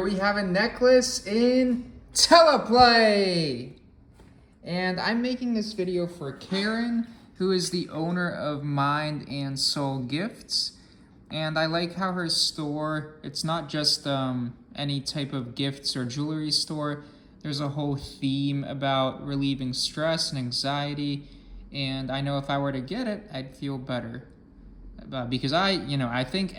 We have a necklace in Teleplay! And I'm making this video for Karen, who is the owner of Mind and Soul Gifts. And I like how her store, it's not just any type of gifts or jewelry store. There's a whole theme about relieving stress and anxiety. And I know if I were to get it, I'd feel better. Because I think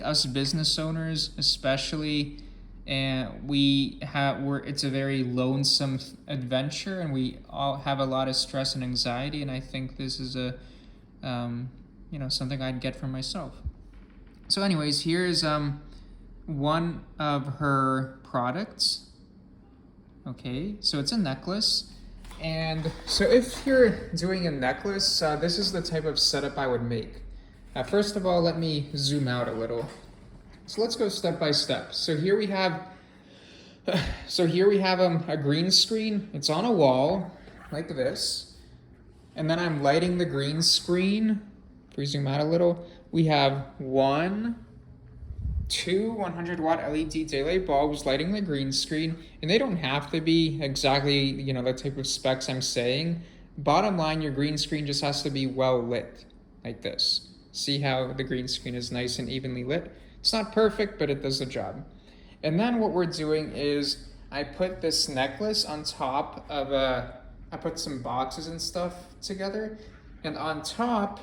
us business owners especially, and it's a very lonesome adventure, and we all have a lot of stress and anxiety, and I think this is something I'd get for myself. So anyways, here's one of her products. Okay, so it's a necklace. And so if you're doing a necklace, this is the type of setup I would make. First of all, let me zoom out a little. So let's go step by step. So here we have a green screen. It's on a wall like this. And then I'm lighting the green screen. If we zoom out a little, we have two 100-watt LED daylight bulbs lighting the green screen. And they don't have to be exactly, the type of specs I'm saying. Bottom line, your green screen just has to be well lit like this. See how the green screen is nice and evenly lit? It's not perfect, but it does the job. And then what we're doing is I put this necklace on top of I put some boxes and stuff together. And on top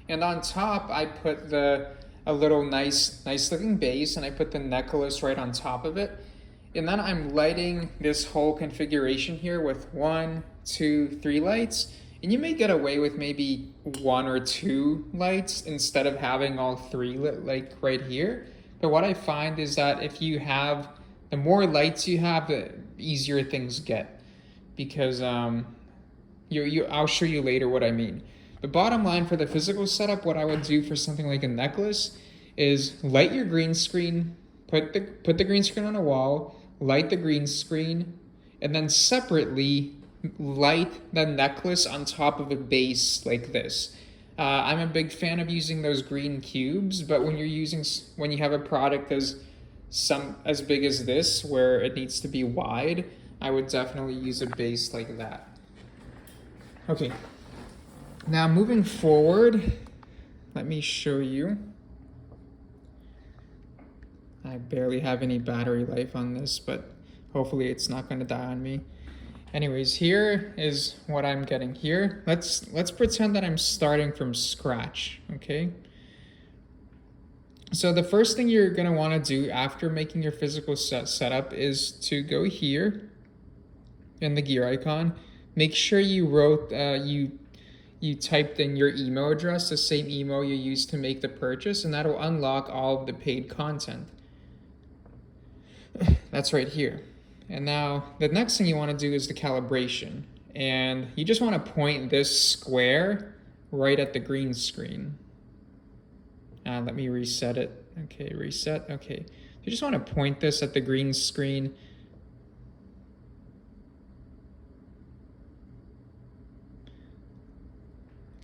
I put a little nice looking base, and I put the necklace right on top of it. And then I'm lighting this whole configuration here with 1, 2, 3 lights. And you may get away with maybe 1 or 2 lights instead of having all 3 lit like right here. But what I find is that if you have, the more lights you have, the easier things get. Because I'll show you later what I mean. The bottom line for the physical setup, what I would do for something like a necklace is light your green screen, put the green screen on a wall, light the green screen, and then separately light the necklace on top of a base like this. I'm a big fan of using those green cubes, but when you have a product as big as this, where it needs to be wide, I would definitely use a base like that. Okay, now moving forward, let me show you. I barely have any battery life on this, but hopefully it's not going to die on me. Anyways, here is what I'm getting here. Let's pretend that I'm starting from scratch, okay? So the first thing you're gonna wanna do after making your physical setup is to go here in the gear icon. Make sure you wrote, you typed in your email address, the same email you used to make the purchase, and that'll unlock all of the paid content. That's right here. And now the next thing you want to do is the calibration. And you just want to point this square right at the green screen. Let me reset it. Okay, reset. Okay. You just want to point this at the green screen.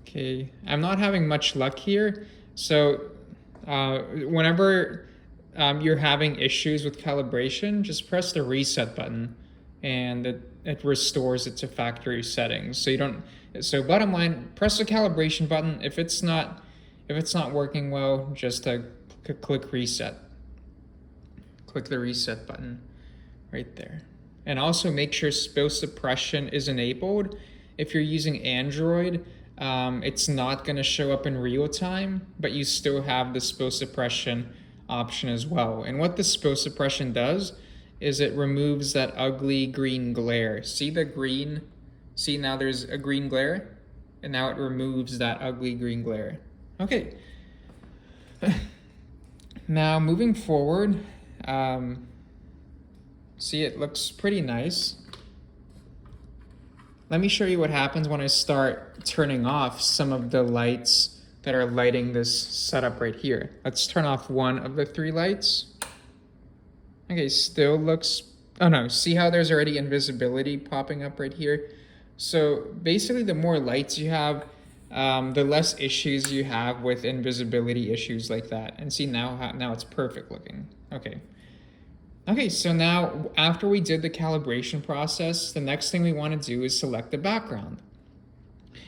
Okay, I'm not having much luck here. So whenever you're having issues with calibration, just press the reset button and it restores it to factory settings. So bottom line, press the calibration button. If it's not working well, just click reset. Click the reset button right there. And also make sure spill suppression is enabled. If you're using Android, it's not gonna show up in real time, but you still have the spill suppression option as well. And what the spill suppression does is it removes that ugly green glare. See the green? See, now there's a green glare, and now it removes that ugly green glare. Okay. Now moving forward, see, it looks pretty nice. Let me show you what happens when I start turning off some of the lights that are lighting this setup right here. Let's turn off 1 of the 3 lights. Okay, still looks, oh no, see how there's already invisibility popping up right here? So basically the more lights you have, the less issues you have with invisibility issues like that. And see now it's perfect looking. Okay. Okay, so now after we did the calibration process, the next thing we want to do is select the background.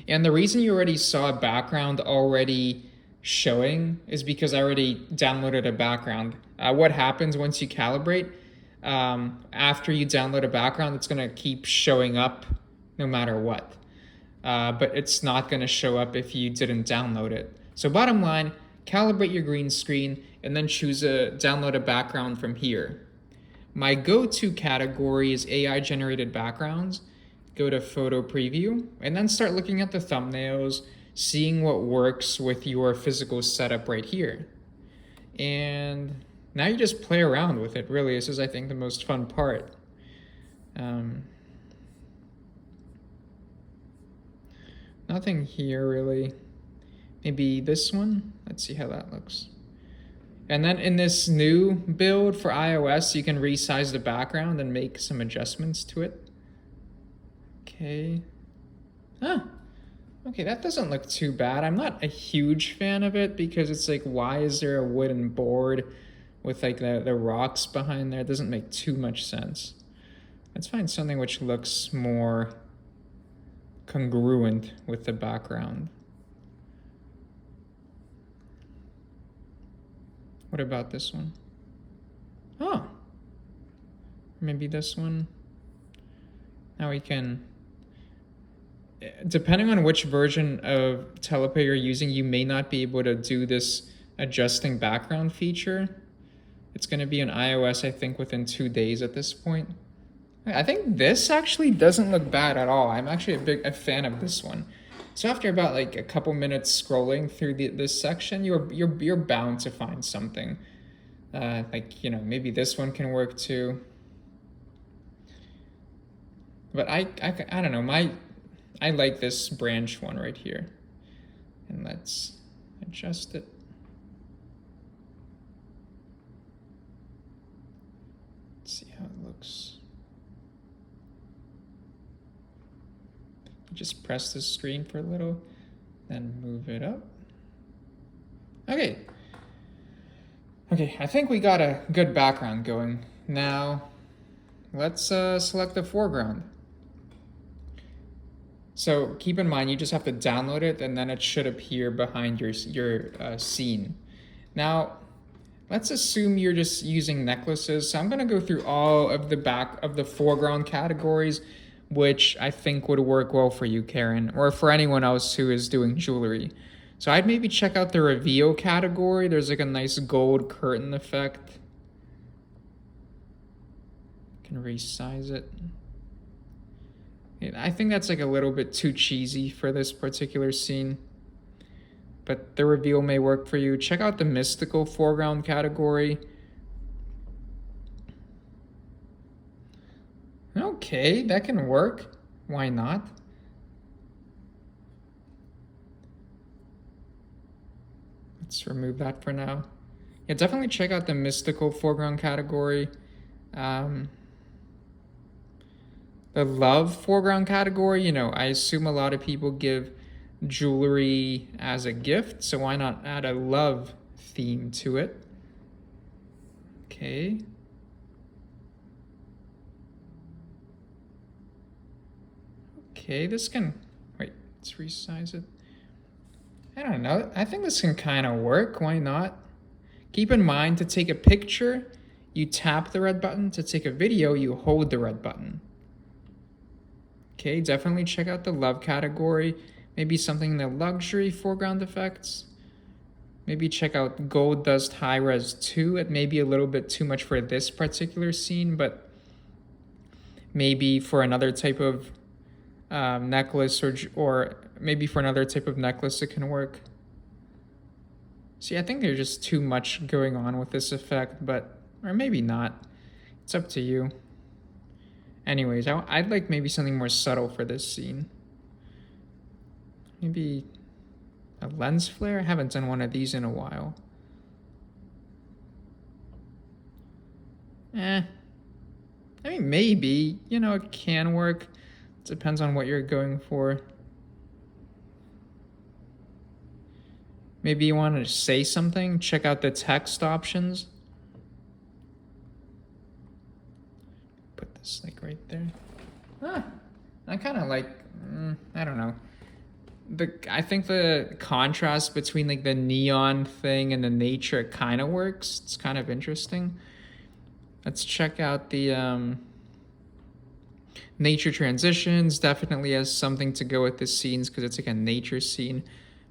And the reason you already saw a background already showing is because I already downloaded a background. What happens once you calibrate? After you download a background, it's going to keep showing up no matter what. But it's not going to show up if you didn't download it. So bottom line, calibrate your green screen and then choose download a background from here. My go-to category is AI generated backgrounds. Go to photo preview and then start looking at the thumbnails, seeing what works with your physical setup right here. And now you just play around with it, really. This is, I think, the most fun part. Nothing here, really. Maybe this one? Let's see how that looks. And then in this new build for iOS, you can resize the background and make some adjustments to it. Okay. Okay, that doesn't look too bad. I'm not a huge fan of it because it's like, why is there a wooden board with like the rocks behind there? It doesn't make too much sense. Let's find something which looks more congruent with the background. What about this one? Oh, maybe this one. Now we can, depending on which version of Teleplay you're using, you may not be able to do this adjusting background feature. It's going to be on iOS, I think, within 2 days at this point. I think this actually doesn't look bad at all. I'm actually a fan of this one. So after about like a couple minutes scrolling through this section, you're bound to find something. Like, you know, maybe this one can work too. But I don't know. I like this branch one right here. And let's adjust it. Let's see how it looks. Just press the screen for a little, then move it up. Okay. Okay, I think we got a good background going. Now, let's select the foreground. So keep in mind, you just have to download it, and then it should appear behind your scene. Now, let's assume you're just using necklaces. So I'm gonna go through all of the foreground categories, which I think would work well for you, Karen, or for anyone else who is doing jewelry. So I'd maybe check out the reveal category. There's like a nice gold curtain effect. Can resize it. I think that's like a little bit too cheesy for this particular scene, but the reveal may work for you. Check out the mystical foreground category. Okay, that can work. Why not? Let's remove that for now. Yeah, definitely check out the mystical foreground category. The love foreground category, you know, I assume a lot of people give jewelry as a gift, so why not add a love theme to it? Okay. Okay, this can, wait, let's resize it. I don't know, I think this can kind of work, why not? Keep in mind, to take a picture, you tap the red button. To take a video, you hold the red button. Okay, definitely check out the love category. Maybe something in the luxury foreground effects. Maybe check out Gold Dust High Res 2. It may be a little bit too much for this particular scene, but maybe for another type of necklace, or maybe for another type of necklace it can work. See, I think there's just too much going on with this effect, or maybe not. It's up to you. Anyways, I'd like maybe something more subtle for this scene. Maybe a lens flare? I haven't done one of these in a while. I mean, maybe, you know, it can work. It depends on what you're going for. Maybe you want to say something, check out the text options. Put this like right there. I kind of like, I don't know. I think the contrast between like the neon thing and the nature kind of works. It's kind of interesting. Let's check out the nature transitions. Definitely has something to go with the scenes because it's like a nature scene.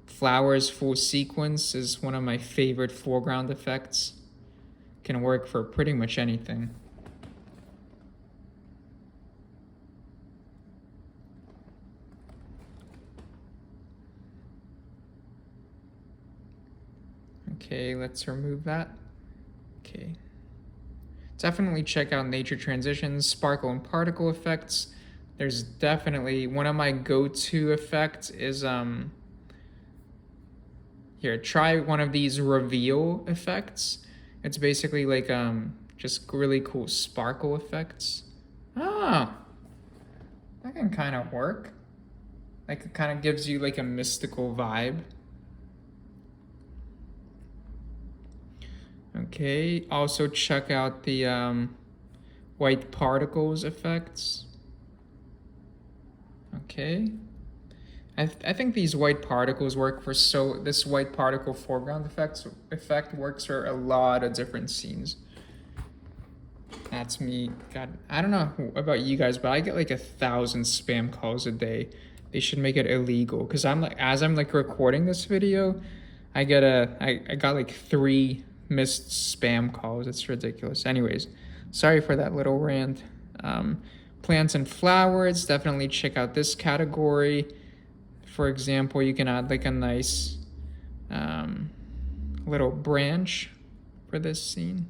Flowers full sequence is one of my favorite foreground effects. Can work for pretty much anything. Okay, let's remove that. Okay. Definitely check out nature transitions, sparkle and particle effects. There's definitely one of my go-to effects is here, try one of these reveal effects. It's basically like just really cool sparkle effects. Ah, that can kind of work. Like it kind of gives you like a mystical vibe. Okay, also check out the white particles effects. Okay. I think these white particles work for this white particle foreground effect works for a lot of different scenes. That's me. God, I don't know about you guys, but I get like 1,000 spam calls a day. They should make it illegal because as I'm recording this video, I got like 3 missed spam calls. It's ridiculous. Anyways, sorry for that little rant. Plants and flowers, definitely check out this category. For example, you can add like a nice little branch for this scene.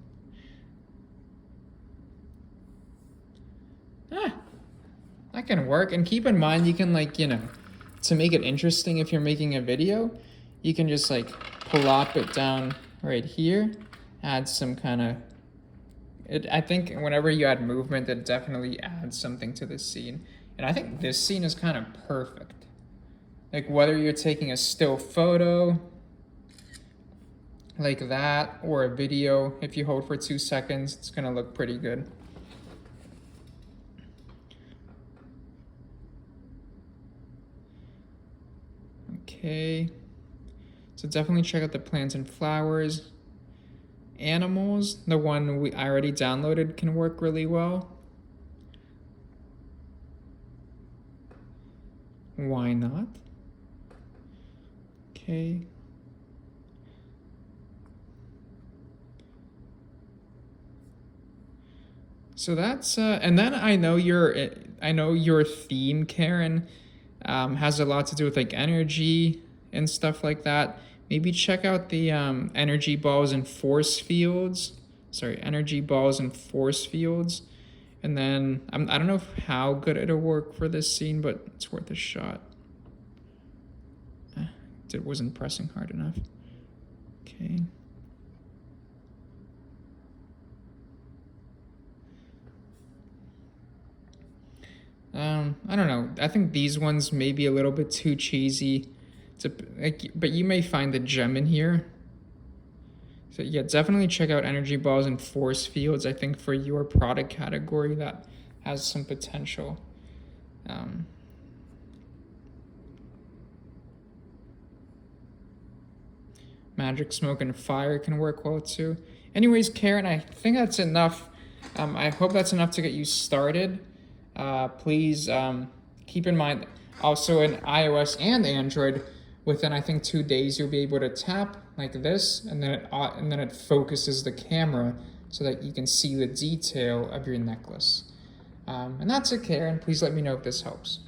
That can work. And keep in mind, you can to make it interesting if you're making a video, you can just like plop it down right here, add some kind of, I think whenever you add movement, it definitely adds something to this scene. And I think this scene is kind of perfect. Like whether you're taking a still photo like that or a video, if you hold for 2 seconds, it's gonna look pretty good. Okay, so definitely check out the plants and flowers. Animals, the one I already downloaded, can work really well. Why not? Okay. So that's and then I know your theme, Karen, has a lot to do with like energy and stuff like that. Maybe check out the energy balls and force fields. Sorry, energy balls and force fields. And then I don't know how good it'll work for this scene, but it's worth a shot. It wasn't pressing hard enough. Okay. I don't know. I think these ones may be a little bit too cheesy. But you may find the gem in here. So yeah, definitely check out energy balls and force fields. I think for your product category, that has some potential. Magic, smoke, and fire can work well too. Anyways, Karen, I think that's enough. I hope that's enough to get you started. Please keep in mind, also in iOS and Android, within I think 2 days you'll be able to tap like this, and then it focuses the camera so that you can see the detail of your necklace. And that's it, Karen. Please let me know if this helps.